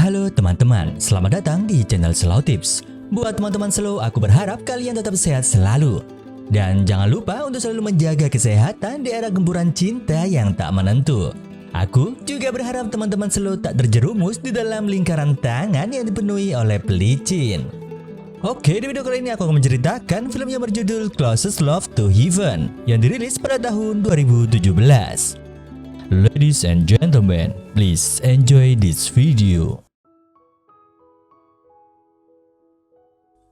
Halo teman-teman, selamat datang di channel Slow Tips. Buat teman-teman slow, aku berharap kalian tetap sehat selalu. Dan jangan lupa untuk selalu menjaga kesehatan di era gempuran cinta yang tak menentu. Aku juga berharap teman-teman slow tak terjerumus di dalam lingkaran tangan yang dipenuhi oleh pelicin. Oke, di video kali ini aku akan menceritakan film yang berjudul Closest Love to Heaven yang dirilis pada tahun 2017. Ladies and gentlemen, please enjoy this video.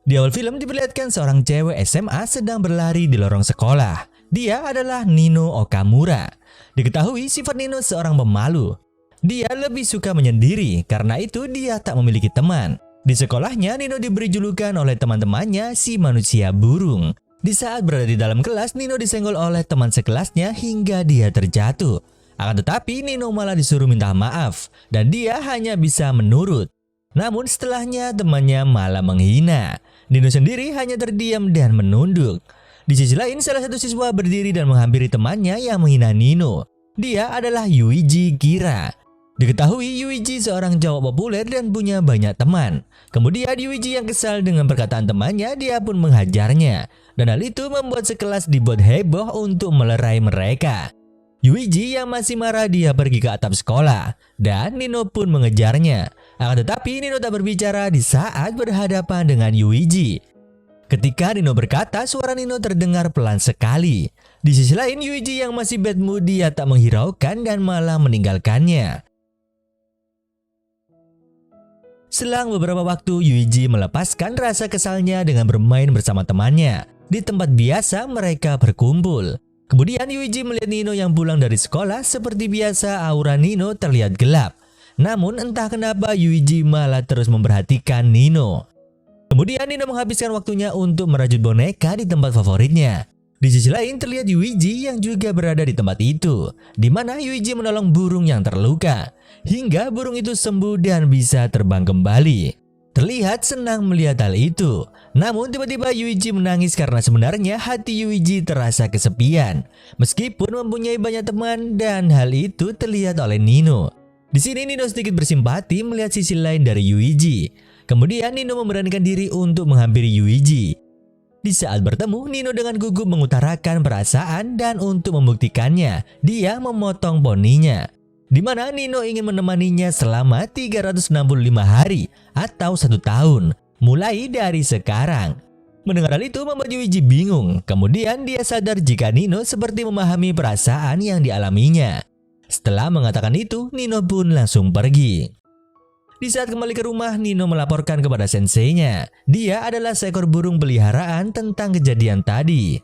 Di awal film diperlihatkan seorang cewek SMA sedang berlari di lorong sekolah. Dia adalah Nino Okamura. Diketahui sifat Nino seorang pemalu. Dia lebih suka menyendiri, karena itu dia tak memiliki teman. Di sekolahnya, Nino diberi julukan oleh teman-temannya si manusia burung. Di saat berada di dalam kelas, Nino disenggol oleh teman sekelasnya hingga dia terjatuh. Akan tetapi Nino malah disuruh minta maaf dan dia hanya bisa menurut. Namun setelahnya temannya malah menghina. Nino sendiri hanya terdiam dan menunduk. Di sisi lain salah satu siswa berdiri dan menghampiri temannya yang menghina Nino. Dia adalah Yuichi Kira. Diketahui Yuichi seorang cowok populer dan punya banyak teman. Kemudian Yuichi yang kesal dengan perkataan temannya, dia pun menghajarnya. Dan hal itu membuat sekelas dibuat heboh untuk melerai mereka. Yuichi yang masih marah, dia pergi ke atap sekolah dan Nino pun mengejarnya. Akan tetapi Nino tak berbicara di saat berhadapan dengan Yuichi. Ketika Nino berkata, suara Nino terdengar pelan sekali. Di sisi lain Yuichi yang masih bad mood, dia tak menghiraukan dan malah meninggalkannya. Selang beberapa waktu Yuichi melepaskan rasa kesalnya dengan bermain bersama temannya. Di tempat biasa mereka berkumpul. Kemudian Yuichi melihat Nino yang pulang dari sekolah. Seperti biasa aura Nino terlihat gelap. Namun entah kenapa Yuichi malah terus memperhatikan Nino. Kemudian Nino menghabiskan waktunya untuk merajut boneka di tempat favoritnya. Di sisi lain terlihat Yuichi yang juga berada di tempat itu, di mana Yuichi menolong burung yang terluka hingga burung itu sembuh dan bisa terbang kembali. Terlihat senang melihat hal itu. Namun tiba-tiba Yuichi menangis karena sebenarnya hati Yuichi terasa kesepian. Meskipun mempunyai banyak teman, dan hal itu terlihat oleh Nino. Di sini Nino sedikit bersimpati melihat sisi lain dari Yuichi. Kemudian Nino memberanikan diri untuk menghampiri Yuichi. Di saat bertemu, Nino dengan gugup mengutarakan perasaan dan untuk membuktikannya, dia memotong poninya. Di mana Nino ingin menemaninya selama 365 hari atau 1 tahun, mulai dari sekarang. Mendengar hal itu membuat Yuichi bingung. Kemudian dia sadar jika Nino seperti memahami perasaan yang dialaminya. Setelah mengatakan itu, Nino pun langsung pergi. Di saat kembali ke rumah, Nino melaporkan kepada senseinya. Dia adalah seekor burung peliharaan tentang kejadian tadi.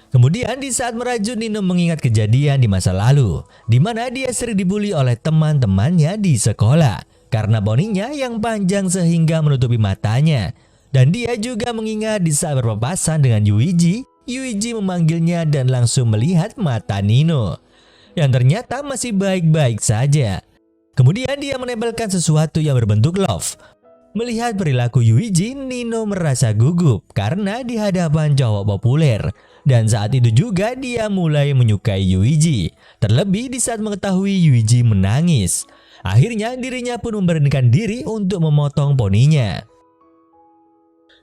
Kemudian di saat merajut, Nino mengingat kejadian di masa lalu, di mana dia sering dibully oleh teman-temannya di sekolah karena poninya yang panjang sehingga menutupi matanya. Dan dia juga mengingat di saat berpapasan dengan Yuichi, Yuichi memanggilnya dan langsung melihat mata Nino yang ternyata masih baik-baik saja. Kemudian dia menempelkan sesuatu yang berbentuk love. Melihat perilaku Yuichi, Nino merasa gugup karena di hadapan cowok populer. Dan saat itu juga dia mulai menyukai Yuichi. Terlebih di saat mengetahui Yuichi menangis. Akhirnya dirinya pun memberanikan diri untuk memotong poninya.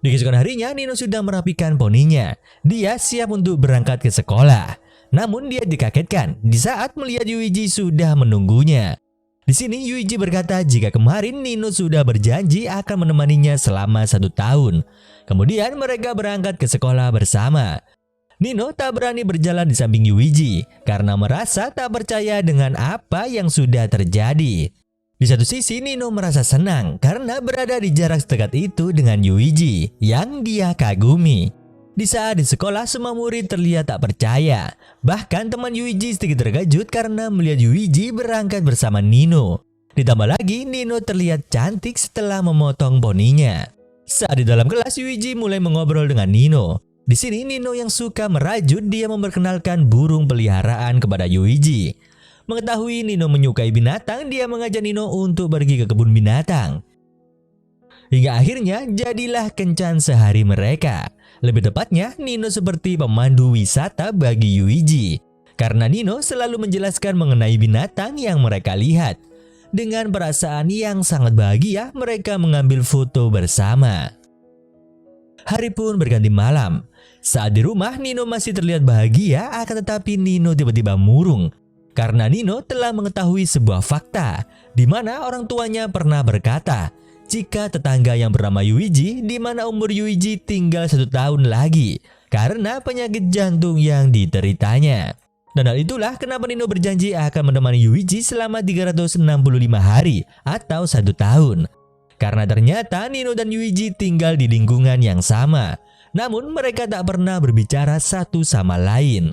Di keesokan harinya Nino sudah merapikan poninya. Dia siap untuk berangkat ke sekolah. Namun dia dikagetkan di saat melihat Yuichi sudah menunggunya. Di sini Yuichi berkata jika kemarin Nino sudah berjanji akan menemaninya selama 1 tahun. Kemudian mereka berangkat ke sekolah bersama. Nino tak berani berjalan di samping Yuichi karena merasa tak percaya dengan apa yang sudah terjadi. Di satu sisi Nino merasa senang karena berada di jarak sedekat itu dengan Yuichi yang dia kagumi. Di saat di sekolah semua murid terlihat tak percaya. Bahkan teman Yuichi sedikit terkejut karena melihat Yuichi berangkat bersama Nino. Ditambah lagi Nino terlihat cantik setelah memotong poninya. Saat di dalam kelas Yuichi mulai mengobrol dengan Nino. Di sini Nino yang suka merajut, dia memperkenalkan burung peliharaan kepada Yuichi. Mengetahui Nino menyukai binatang, dia mengajak Nino untuk pergi ke kebun binatang. Hingga akhirnya jadilah kencan sehari mereka. Lebih tepatnya Nino seperti pemandu wisata bagi Yuichi. Karena Nino selalu menjelaskan mengenai binatang yang mereka lihat. Dengan perasaan yang sangat bahagia, mereka mengambil foto bersama. Hari pun berganti malam. Saat di rumah, Nino masih terlihat bahagia, akan tetapi Nino tiba-tiba murung. Karena Nino telah mengetahui sebuah fakta, di mana orang tuanya pernah berkata, jika tetangga yang bernama Yuichi, di mana umur Yuichi tinggal 1 tahun lagi, karena penyakit jantung yang dideritanya. Dan hal itulah kenapa Nino berjanji akan menemani Yuichi selama 365 hari atau 1 tahun. Karena ternyata Nino dan Yuichi tinggal di lingkungan yang sama, namun mereka tak pernah berbicara satu sama lain.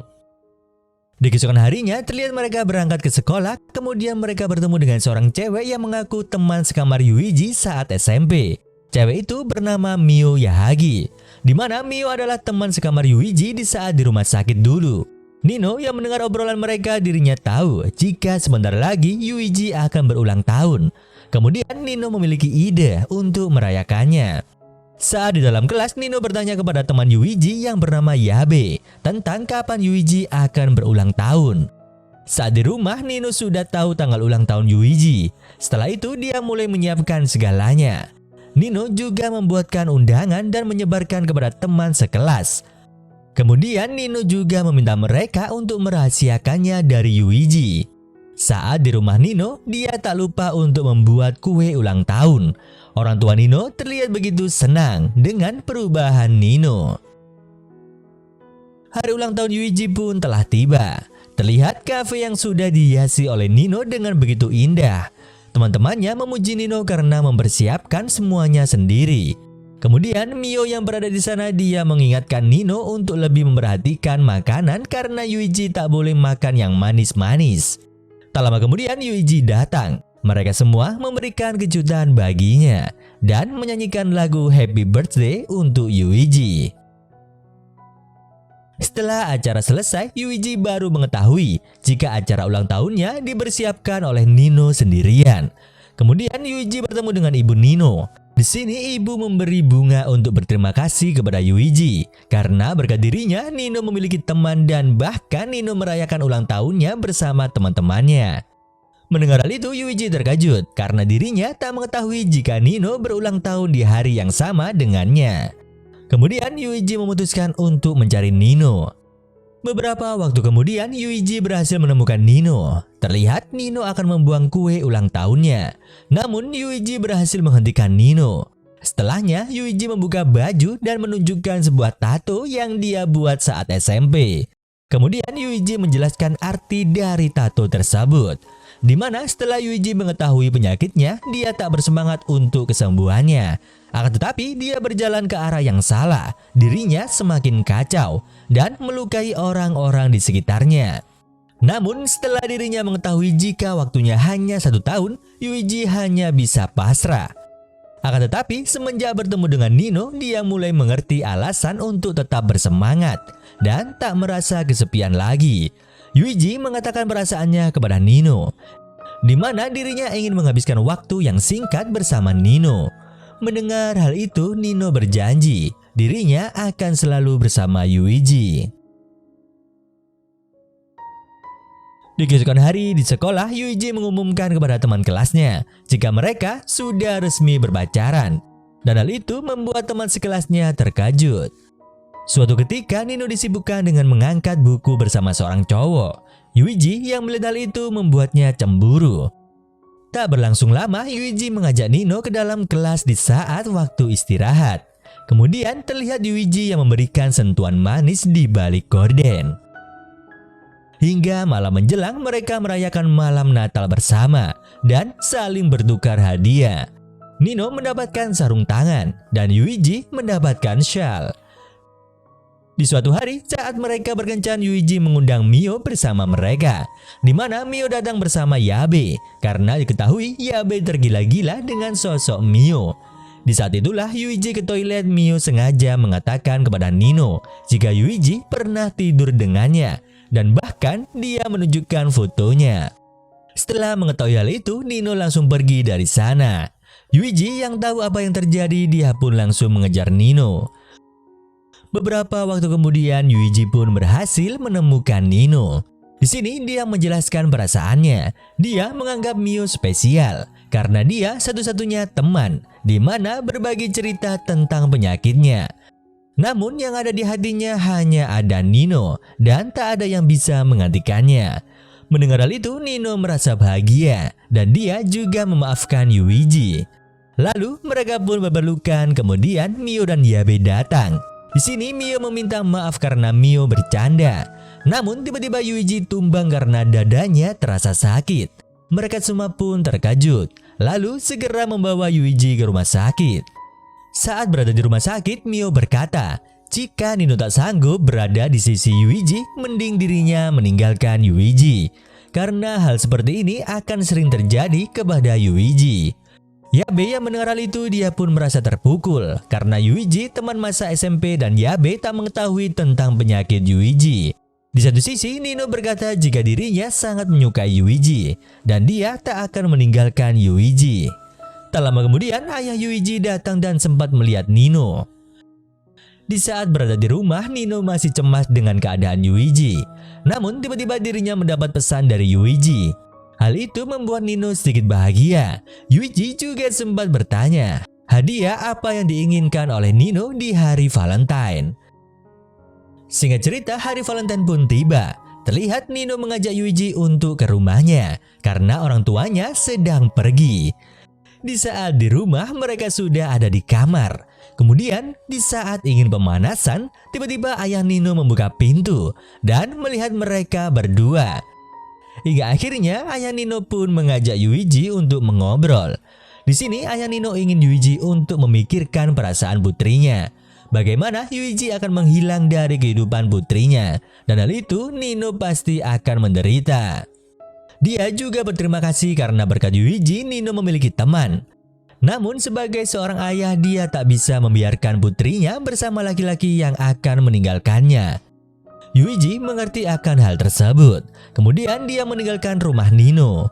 Di keesokan harinya terlihat mereka berangkat ke sekolah, kemudian mereka bertemu dengan seorang cewek yang mengaku teman sekamar Yuichi saat SMP. Cewek itu bernama Mio Yahagi, di mana Mio adalah teman sekamar Yuichi di saat di rumah sakit dulu. Nino yang mendengar obrolan mereka, dirinya tahu jika sebentar lagi Yuichi akan berulang tahun. Kemudian Nino memiliki ide untuk merayakannya. Saat di dalam kelas, Nino bertanya kepada teman Yuichi yang bernama Yabe tentang kapan Yuichi akan berulang tahun. Saat di rumah, Nino sudah tahu tanggal ulang tahun Yuichi. Setelah itu, dia mulai menyiapkan segalanya. Nino juga membuatkan undangan dan menyebarkan kepada teman sekelas. Kemudian Nino juga meminta mereka untuk merahasiakannya dari Yuichi. Saat di rumah Nino, dia tak lupa untuk membuat kue ulang tahun. Orang tua Nino terlihat begitu senang dengan perubahan Nino. Hari ulang tahun Yuichi pun telah tiba. Terlihat kafe yang sudah dihiasi oleh Nino dengan begitu indah. Teman-temannya memuji Nino karena mempersiapkan semuanya sendiri. Kemudian Mio yang berada di sana, dia mengingatkan Nino untuk lebih memperhatikan makanan karena Yuichi tak boleh makan yang manis-manis. Tak lama kemudian Yuichi datang. Mereka semua memberikan kejutan baginya dan menyanyikan lagu Happy Birthday untuk Yuichi. Setelah acara selesai, Yuichi baru mengetahui jika acara ulang tahunnya dipersiapkan oleh Nino sendirian. Kemudian Yuichi bertemu dengan ibu Nino. Di sini ibu memberi bunga untuk berterima kasih kepada Yuichi karena berkat dirinya Nino memiliki teman dan bahkan Nino merayakan ulang tahunnya bersama teman-temannya. Mendengar hal itu, Yuichi terkejut karena dirinya tak mengetahui jika Nino berulang tahun di hari yang sama dengannya. Kemudian Yuichi memutuskan untuk mencari Nino. Beberapa waktu kemudian Yuichi berhasil menemukan Nino. Terlihat Nino akan membuang kue ulang tahunnya. Namun Yuichi berhasil menghentikan Nino. Setelahnya Yuichi membuka baju dan menunjukkan sebuah tato yang dia buat saat SMP. Kemudian Yuichi menjelaskan arti dari tato tersebut. Di mana setelah Yuichi mengetahui penyakitnya, dia tak bersemangat untuk kesembuhannya. Akan tetapi dia berjalan ke arah yang salah, dirinya semakin kacau dan melukai orang-orang di sekitarnya. Namun setelah dirinya mengetahui jika waktunya hanya 1 tahun, Yuichi hanya bisa pasrah. Akan tetapi semenjak bertemu dengan Nino, dia mulai mengerti alasan untuk tetap bersemangat dan tak merasa kesepian lagi. Yuichi mengatakan perasaannya kepada Nino, di mana dirinya ingin menghabiskan waktu yang singkat bersama Nino. Mendengar hal itu, Nino berjanji dirinya akan selalu bersama Yuichi. Di keesokan hari di sekolah, Yuichi mengumumkan kepada teman kelasnya jika mereka sudah resmi berpacaran. Dan hal itu membuat teman sekelasnya terkejut. Suatu ketika Nino disibukkan dengan mengangkat buku bersama seorang cowok. Yuichi yang melihat hal itu membuatnya cemburu. Tak berlangsung lama, Yuichi mengajak Nino ke dalam kelas di saat waktu istirahat. Kemudian terlihat Yuichi yang memberikan sentuhan manis di balik gorden. Hingga malam menjelang, mereka merayakan malam Natal bersama dan saling bertukar hadiah. Nino mendapatkan sarung tangan dan Yuichi mendapatkan shawl. Di suatu hari saat mereka berkencan, Yuichi mengundang Mio bersama mereka, di mana Mio datang bersama Yabe karena diketahui Yabe tergila-gila dengan sosok Mio. Di saat itulah Yuichi ke toilet. Mio sengaja mengatakan kepada Nino jika Yuichi pernah tidur dengannya dan bahkan dia menunjukkan fotonya. Setelah mengetahui hal itu, Nino langsung pergi dari sana. Yuichi yang tahu apa yang terjadi, dia pun langsung mengejar Nino. Beberapa waktu kemudian Yuichi pun berhasil menemukan Nino. Di sini dia menjelaskan perasaannya. Dia menganggap Mio spesial karena dia satu-satunya teman di mana berbagi cerita tentang penyakitnya. Namun yang ada di hatinya hanya ada Nino dan tak ada yang bisa menggantikannya. Mendengar hal itu, Nino merasa bahagia dan dia juga memaafkan Yuichi. Lalu mereka pun berpelukan. Kemudian Mio dan Yabe datang. Di sini Mio meminta maaf karena Mio bercanda. Namun tiba-tiba Yuichi tumbang karena dadanya terasa sakit. Mereka semua pun terkejut. Lalu segera membawa Yuichi ke rumah sakit. Saat berada di rumah sakit, Mio berkata, jika Nino tak sanggup berada di sisi Yuichi, mending dirinya meninggalkan Yuichi. Karena hal seperti ini akan sering terjadi kepada Yuichi. Yabe yang mendengar hal itu, dia pun merasa terpukul karena Yuichi teman masa SMP dan Yabe tak mengetahui tentang penyakit Yuichi. Di satu sisi, Nino berkata jika dirinya sangat menyukai Yuichi dan dia tak akan meninggalkan Yuichi. Tak lama kemudian, ayah Yuichi datang dan sempat melihat Nino. Di saat berada di rumah, Nino masih cemas dengan keadaan Yuichi. Namun tiba-tiba dirinya mendapat pesan dari Yuichi. Hal itu membuat Nino sedikit bahagia. Yuichi juga sempat bertanya, hadiah apa yang diinginkan oleh Nino di hari Valentine. Singkat cerita, hari Valentine pun tiba. Terlihat Nino mengajak Yuichi untuk ke rumahnya karena orang tuanya sedang pergi. Di saat di rumah, mereka sudah ada di kamar. Kemudian di saat ingin pemanasan, tiba-tiba ayah Nino membuka pintu dan melihat mereka berdua. Hingga akhirnya ayah Nino pun mengajak Yuichi untuk mengobrol. Di sini ayah Nino ingin Yuichi untuk memikirkan perasaan putrinya. Bagaimana Yuichi akan menghilang dari kehidupan putrinya, dan hal itu Nino pasti akan menderita. Dia juga berterima kasih karena berkat Yuichi, Nino memiliki teman. Namun sebagai seorang ayah, dia tak bisa membiarkan putrinya bersama laki-laki yang akan meninggalkannya. Yuichi mengerti akan hal tersebut. Kemudian dia meninggalkan rumah Nino.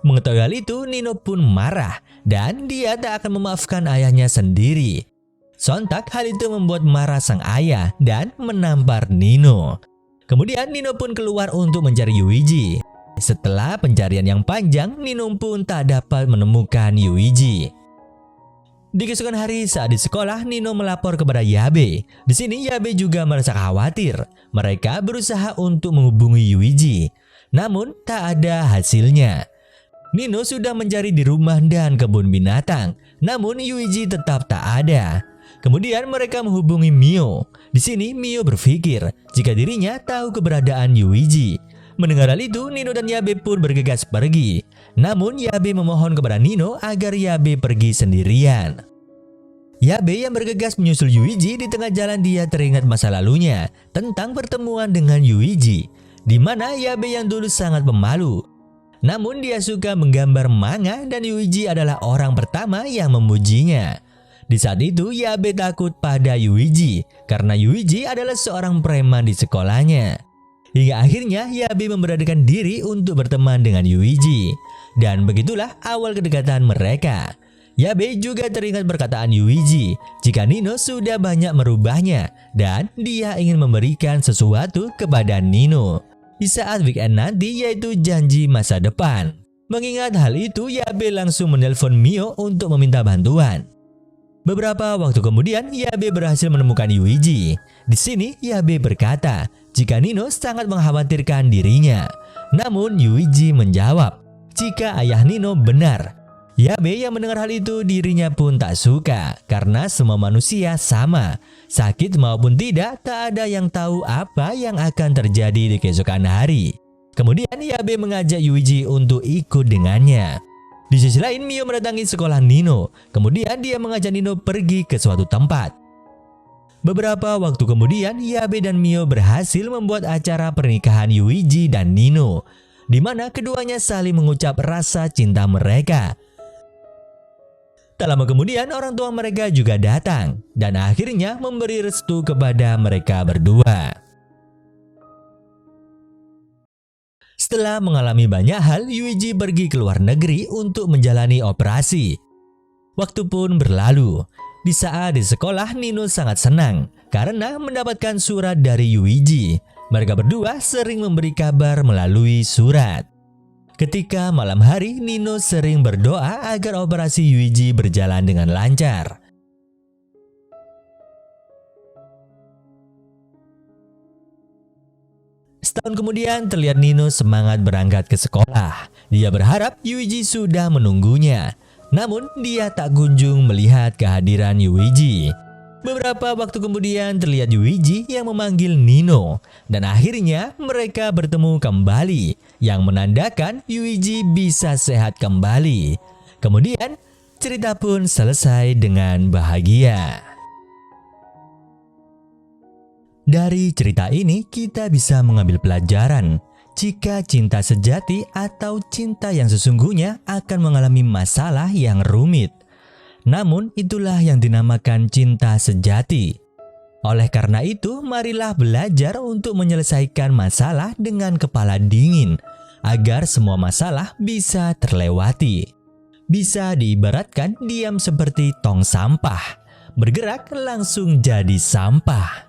Mengetahui hal itu, Nino pun marah dan dia tak akan memaafkan ayahnya sendiri. Sontak hal itu membuat marah sang ayah dan menampar Nino. Kemudian Nino pun keluar untuk mencari Yuichi. Setelah pencarian yang panjang, Nino pun tak dapat menemukan Yuichi. Di keesokan hari saat di sekolah, Nino melapor kepada Yabe. Di sini Yabe juga merasa khawatir. Mereka berusaha untuk menghubungi Yuichi, namun tak ada hasilnya. Nino sudah mencari di rumah dan kebun binatang, namun Yuichi tetap tak ada. Kemudian mereka menghubungi Mio. Di sini Mio berpikir jika dirinya tahu keberadaan Yuichi. Mendengar hal itu, Nino dan Yabe pun bergegas pergi. Namun Yabe memohon kepada Nino agar Yabe pergi sendirian. Yabe yang bergegas menyusul Yuichi. Di tengah jalan dia teringat masa lalunya tentang pertemuan dengan Yuichi, di mana Yabe yang dulu sangat pemalu. Namun dia suka menggambar manga dan Yuichi adalah orang pertama yang memujinya. Di saat itu Yabe takut pada Yuichi karena Yuichi adalah seorang preman di sekolahnya. Hingga akhirnya Yabe memberanikan diri untuk berteman dengan Yuichi. Dan begitulah awal kedekatan mereka. Yabe juga teringat perkataan Yuichi jika Nino sudah banyak merubahnya dan dia ingin memberikan sesuatu kepada Nino di saat weekend nanti, yaitu janji masa depan. Mengingat hal itu, Yabe langsung menelpon Mio untuk meminta bantuan. Beberapa waktu kemudian, Yabe berhasil menemukan Yuichi. Di sini, Yabe berkata jika Nino sangat mengkhawatirkan dirinya. Namun, Yuichi menjawab jika ayah Nino benar. Yabe yang mendengar hal itu, dirinya pun tak suka karena semua manusia sama. Sakit maupun tidak, tak ada yang tahu apa yang akan terjadi di keesokan hari. Kemudian, Yabe mengajak Yuichi untuk ikut dengannya. Di sisi lain, Mio mendatangi sekolah Nino. Kemudian dia mengajak Nino pergi ke suatu tempat. Beberapa waktu kemudian, Yabe dan Mio berhasil membuat acara pernikahan Yuichi dan Nino, di mana keduanya saling mengucap rasa cinta mereka. Tak lama kemudian, orang tua mereka juga datang dan akhirnya memberi restu kepada mereka berdua. Setelah mengalami banyak hal, Yuichi pergi ke luar negeri untuk menjalani operasi. Waktu pun berlalu. Di saat di sekolah, Nino sangat senang karena mendapatkan surat dari Yuichi. Mereka berdua sering memberi kabar melalui surat. Ketika malam hari, Nino sering berdoa agar operasi Yuichi berjalan dengan lancar. Setahun kemudian terlihat Nino semangat berangkat ke sekolah. Dia berharap Yuichi sudah menunggunya. Namun dia tak kunjung melihat kehadiran Yuichi. Beberapa waktu kemudian terlihat Yuichi yang memanggil Nino. Dan akhirnya mereka bertemu kembali, yang menandakan Yuichi bisa sehat kembali. Kemudian cerita pun selesai dengan bahagia. Dari cerita ini kita bisa mengambil pelajaran jika cinta sejati atau cinta yang sesungguhnya akan mengalami masalah yang rumit. Namun itulah yang dinamakan cinta sejati. Oleh karena itu, marilah belajar untuk menyelesaikan masalah dengan kepala dingin agar semua masalah bisa terlewati. Bisa diibaratkan diam seperti tong sampah, bergerak langsung jadi sampah.